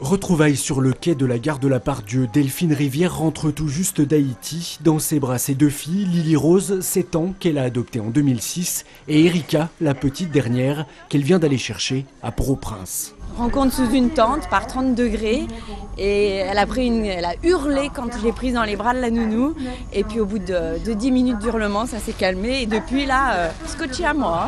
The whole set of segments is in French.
Retrouvailles sur le quai de la gare de la Part-Dieu. Delphine Rivière rentre tout juste d'Haïti. Dans ses bras, ses deux filles, Lily Rose, 7 ans, qu'elle a adoptée en 2006, et Erika, la petite dernière, qu'elle vient d'aller chercher à Port-au-Prince. Rencontre sous une tente par 30 degrés et elle a hurlé quand je l'ai prise dans les bras de la nounou. Et puis au bout de 10 minutes d'hurlement, ça s'est calmé. Et depuis là, scotché à moi.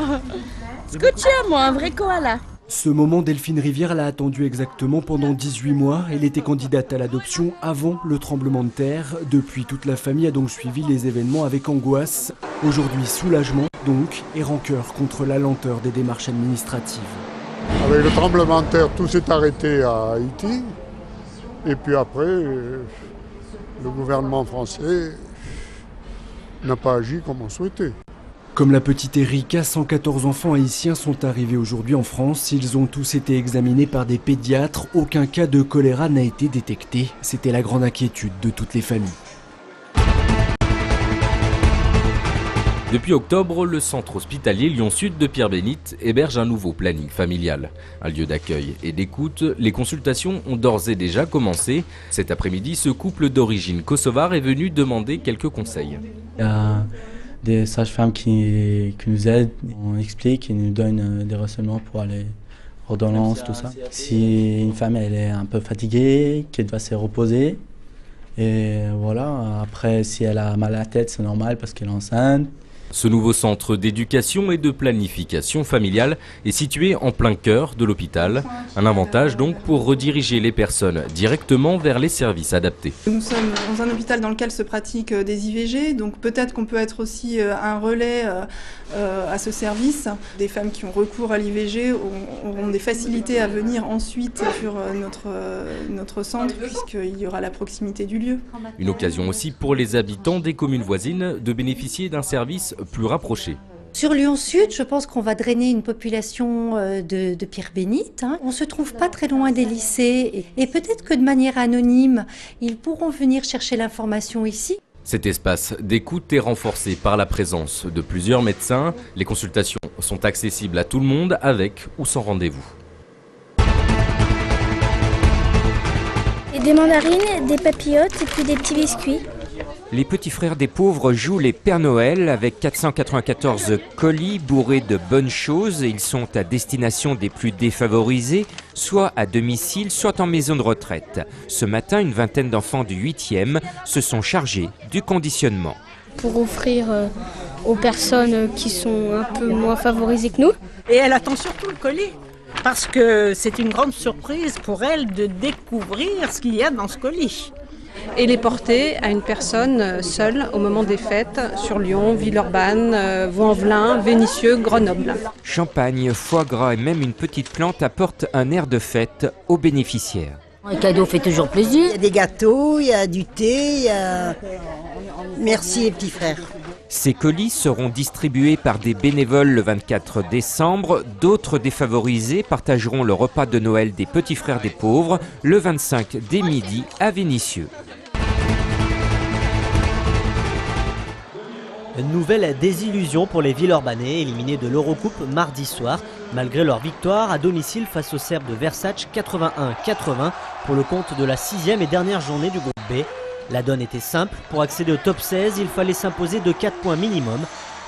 Scotché à moi, un vrai koala. Ce moment, Delphine Rivière l'a attendu exactement pendant 18 mois. Elle était candidate à l'adoption avant le tremblement de terre. Depuis, toute la famille a donc suivi les événements avec angoisse. Aujourd'hui, soulagement donc et rancœur contre la lenteur des démarches administratives. Avec le tremblement de terre, tout s'est arrêté à Haïti. Et puis après, le gouvernement français n'a pas agi comme on souhaitait. Comme la petite Erika, 114 enfants haïtiens sont arrivés aujourd'hui en France. Ils ont tous été examinés par des pédiatres. Aucun cas de choléra n'a été détecté. C'était la grande inquiétude de toutes les familles. Depuis octobre, le centre hospitalier Lyon-Sud de Pierre-Bénite héberge un nouveau planning familial. Un lieu d'accueil et d'écoute, les consultations ont d'ores et déjà commencé. Cet après-midi, ce couple d'origine kosovare est venu demander quelques conseils. Il y a des sages-femmes qui nous aident, on explique, ils nous donnent des renseignements pour aller ordonnance, tout ça. Si une femme elle est un peu fatiguée, qu'elle doit se reposer, et voilà, après si elle a mal à la tête, c'est normal parce qu'elle est enceinte. Ce nouveau centre d'éducation et de planification familiale est situé en plein cœur de l'hôpital. Un avantage donc pour rediriger les personnes directement vers les services adaptés. Nous sommes dans un hôpital dans lequel se pratiquent des IVG, donc peut-être qu'on peut être aussi un relais à ce service. Des femmes qui ont recours à l'IVG auront des facilités à venir ensuite sur notre centre puisqu'il y aura la proximité du lieu. Une occasion aussi pour les habitants des communes voisines de bénéficier d'un service plus rapproché. Sur Lyon-Sud, je pense qu'on va drainer une population de Pierre-Bénite. On ne se trouve pas très loin des lycées et peut-être que de manière anonyme, ils pourront venir chercher l'information ici. Cet espace d'écoute est renforcé par la présence de plusieurs médecins. Les consultations sont accessibles à tout le monde avec ou sans rendez-vous. Et des mandarines, des papillotes et puis des petits biscuits. Les petits frères des pauvres jouent les Pères Noël avec 494 colis bourrés de bonnes choses. Ils sont à destination des plus défavorisés, soit à domicile, soit en maison de retraite. Ce matin, une vingtaine d'enfants du 8e se sont chargés du conditionnement. Pour offrir aux personnes qui sont un peu moins favorisées que nous. Et elle attend surtout le colis. Parce que c'est une grande surprise pour elle de découvrir ce qu'il y a dans ce colis. Et les porter à une personne seule au moment des fêtes sur Lyon, Villeurbanne, Vaux-en-Velin, Vénissieux, Grenoble. Champagne, foie gras et même une petite plante apportent un air de fête aux bénéficiaires. Un cadeau fait toujours plaisir. Il y a des gâteaux, il y a du thé, il y a... Merci les petits frères. Ces colis seront distribués par des bénévoles le 24 décembre. D'autres défavorisés partageront le repas de Noël des petits frères des pauvres le 25 dès midi à Vénissieux. Une nouvelle désillusion pour les Villeurbanais éliminés de l'Eurocoupe mardi soir, malgré leur victoire à domicile face aux Serbes de Versace 81-80 pour le compte de la 6e et dernière journée du groupe B. La donne était simple, pour accéder au top 16, il fallait s'imposer de 4 points minimum.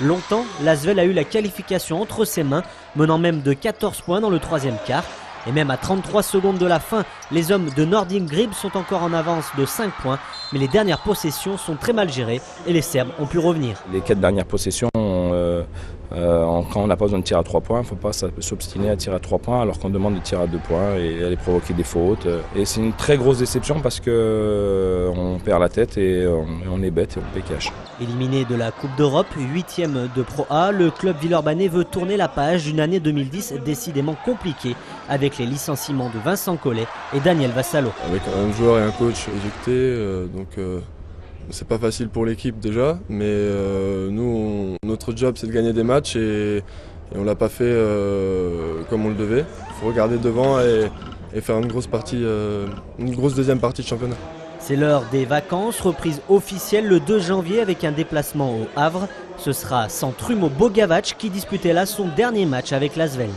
Longtemps, l'Asvel a eu la qualification entre ses mains, menant même de 14 points dans le 3e quart. Et même à 33 secondes de la fin, les hommes de Nordin Grib sont encore en avance de 5 points. Mais les dernières possessions sont très mal gérées et les Serbes ont pu revenir. Les 4 dernières possessions, quand on n'a pas besoin de tirer à 3 points, il ne faut pas s'obstiner à tirer à 3 points alors qu'on demande de tirer à 2 points et aller provoquer des fautes. Et c'est une très grosse déception parce qu'on perd la tête et on est bête et on paie cash. Éliminé de la Coupe d'Europe, 8e de Pro A, le club villeurbanais veut tourner la page d'une année 2010 décidément compliquée avec les licenciements de Vincent Collet et Daniel Vassalo. Avec un joueur et un coach éjectés, c'est pas facile pour l'équipe déjà, mais nous, notre job c'est de gagner des matchs et on l'a pas fait comme on le devait. Il faut regarder devant et faire une grosse deuxième partie de championnat. C'est l'heure des vacances, reprise officielle le 2 janvier avec un déplacement au Havre. Ce sera sans Trumo Bogavac qui disputait là son dernier match avec l'Asvel.